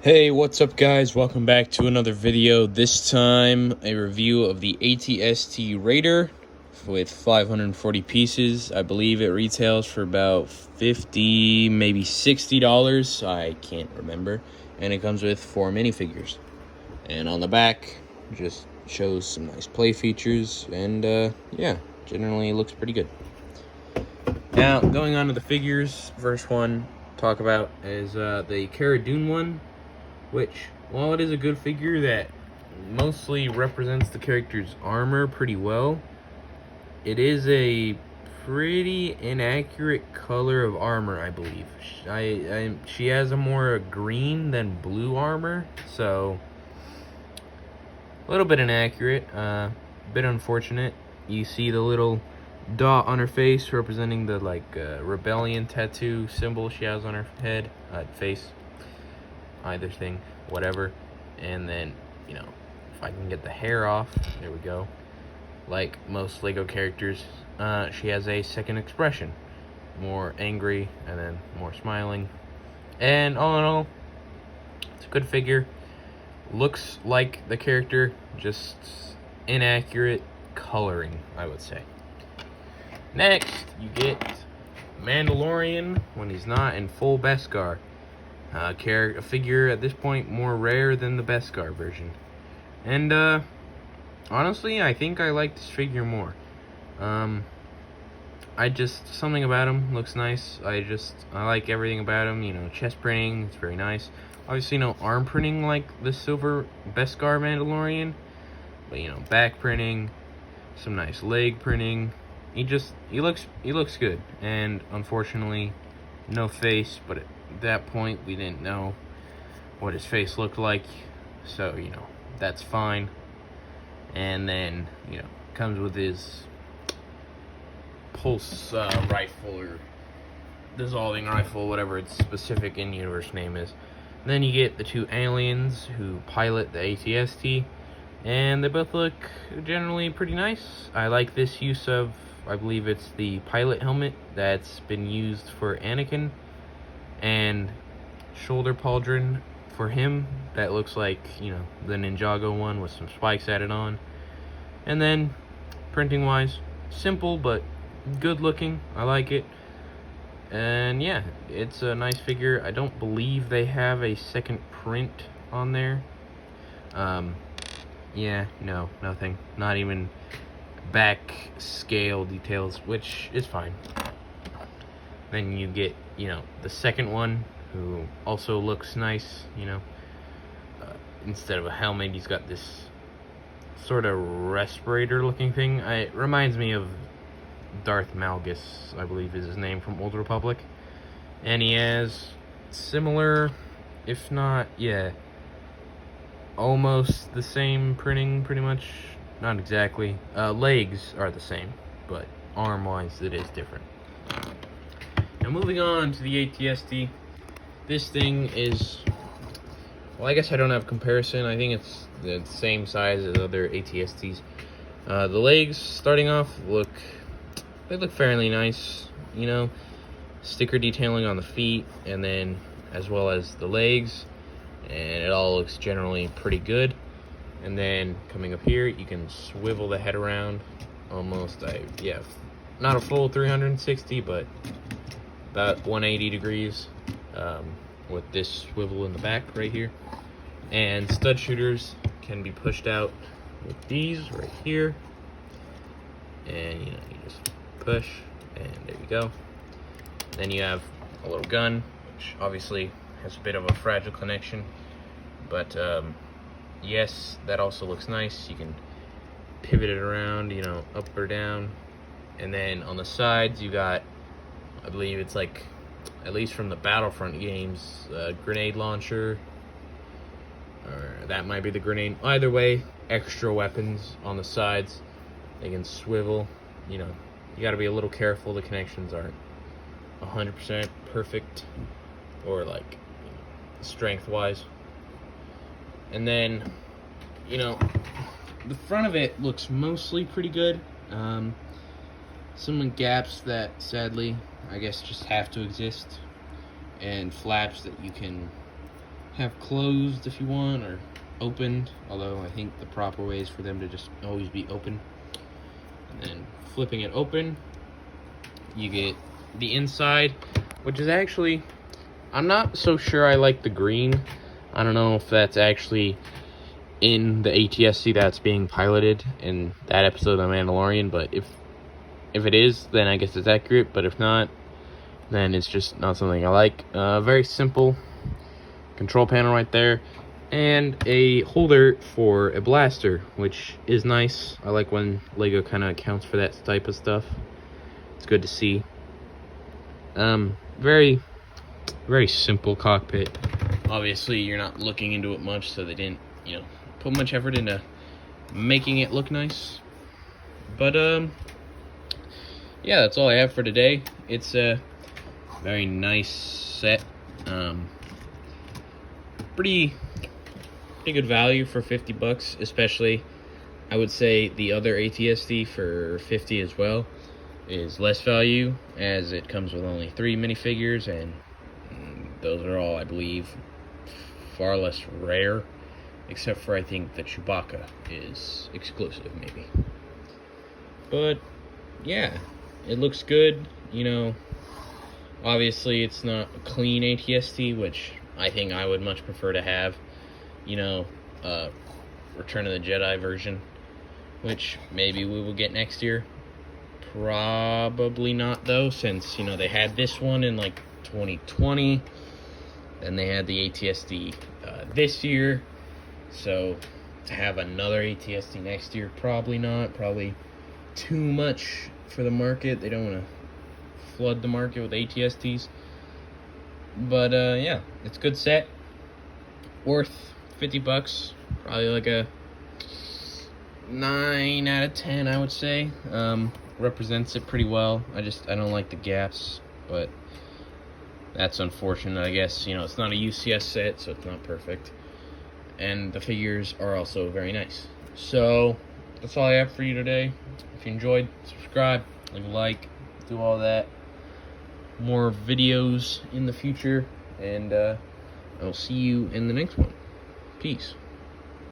Hey, what's up guys? Welcome back to another video. This time a review of the ATST Raider with 540 pieces. I believe it retails for about $50, maybe $60. I can't remember. And it comes with 4 minifigures. And on the back, just shows some nice play features. And yeah, generally looks pretty good. Now, going on to the figures, first one to talk about is the Cara Dune one, which, while it is a good figure that mostly represents the character's armor pretty well, it is a pretty inaccurate color of armor, I believe. She has a more green than blue armor, so a little bit inaccurate, a bit unfortunate. You see the little dot on her face representing the rebellion tattoo symbol she has on her head, face, either thing, whatever. And then, if I can get the hair off, there we go. Like most Lego characters, she has a second expression, more angry and then more smiling. And all in all, it's a good figure. Looks like the character, just inaccurate coloring, I would say. Next, you get Mandalorian when he's not in full Beskar. A figure at this point more rare than the Beskar version. And honestly, I think I like this figure more. Something about him looks nice. I like everything about him. Chest printing, it's very nice. Obviously no arm printing like the silver Beskar Mandalorian, but back printing, some nice leg printing. He looks good. And unfortunately, no face, but at that point we didn't know what his face looked like, so that's fine. And then comes with his pulse rifle or dissolving rifle, whatever its specific in-universe name is. And then you get the two aliens who pilot the ATST, and they both look generally pretty nice. I like this use of, I believe it's the pilot helmet that's been used for Anakin, and shoulder pauldron for him that looks like the Ninjago one with some spikes added on. And then printing wise, simple but good looking. I like it. And yeah, it's a nice figure. I don't believe they have a second print on there. Yeah, no, nothing, not even back scale details, which is fine. Then you get the second one, who also looks nice. Instead of a helmet, he's got this sort of respirator looking thing. It reminds me of Darth Malgus, I believe is his name, from Old Republic. And he has similar, if not, almost the same printing, pretty much. Not exactly. Legs are the same, but arm-wise it is different. Now moving on to the ATST, this thing is, well, I guess I don't have comparison. I think it's the same size as other ATSTs. The legs, starting off, look fairly nice. Sticker detailing on the feet, and then as well as the legs, and it all looks generally pretty good. And then coming up here, you can swivel the head around almost, not a full 360, but about 180 degrees, with this swivel in the back right here. And stud shooters can be pushed out with these right here, and you just push, and there you go. Then you have a little gun, which obviously has a bit of a fragile connection, but yes, that also looks nice. You can pivot it around, up or down. And then on the sides, you got, I believe it's like, at least from the Battlefront games, a grenade launcher, or that might be the grenade. Either way, extra weapons on the sides. They can swivel. You got to be a little careful. The connections aren't 100% perfect, or strength-wise. And then, the front of it looks mostly pretty good. Some gaps that, sadly, I guess just have to exist, and flaps that you can have closed if you want, or opened, although I think the proper way is for them to just always be open. And then flipping it open, you get the inside, which is actually, I'm not so sure I like the green. I don't know if that's actually in the ATST that's being piloted in that episode of Mandalorian, but if it is, then I guess it's accurate, but if not, then it's just not something I like. Very simple control panel right there, and a holder for a blaster, which is nice. I like when Lego kind of accounts for that type of stuff. It's good to see. Very, very simple cockpit. Obviously, you're not looking into it much, so they didn't, put much effort into making it look nice. But, yeah, that's all I have for today. It's a very nice set. Pretty good value for $50, especially. I would say the other ATST for $50 as well is less value, as it comes with only 3 minifigures, and those are all, I believe, far less rare, except for I think the Chewbacca is exclusive, maybe. But yeah, it looks good. Obviously it's not a clean ATST, which I think I would much prefer to have. Return of the Jedi version, which maybe we will get next year. Probably not, though, since they had this one in like 2020, then they had the ATST this year, so to have another ATST next year, probably not. Probably too much for the market. They don't want to flood the market with ATSTs. But yeah, it's a good set, worth $50. Probably like a 9 out of 10, I would say. Represents it pretty well. I don't like the gaps, but that's unfortunate, I guess. It's not a UCS set, so it's not perfect. And the figures are also very nice. So that's all I have for you today. If you enjoyed, subscribe, leave a like, do all that. More videos in the future, and I'll see you in the next one. Peace.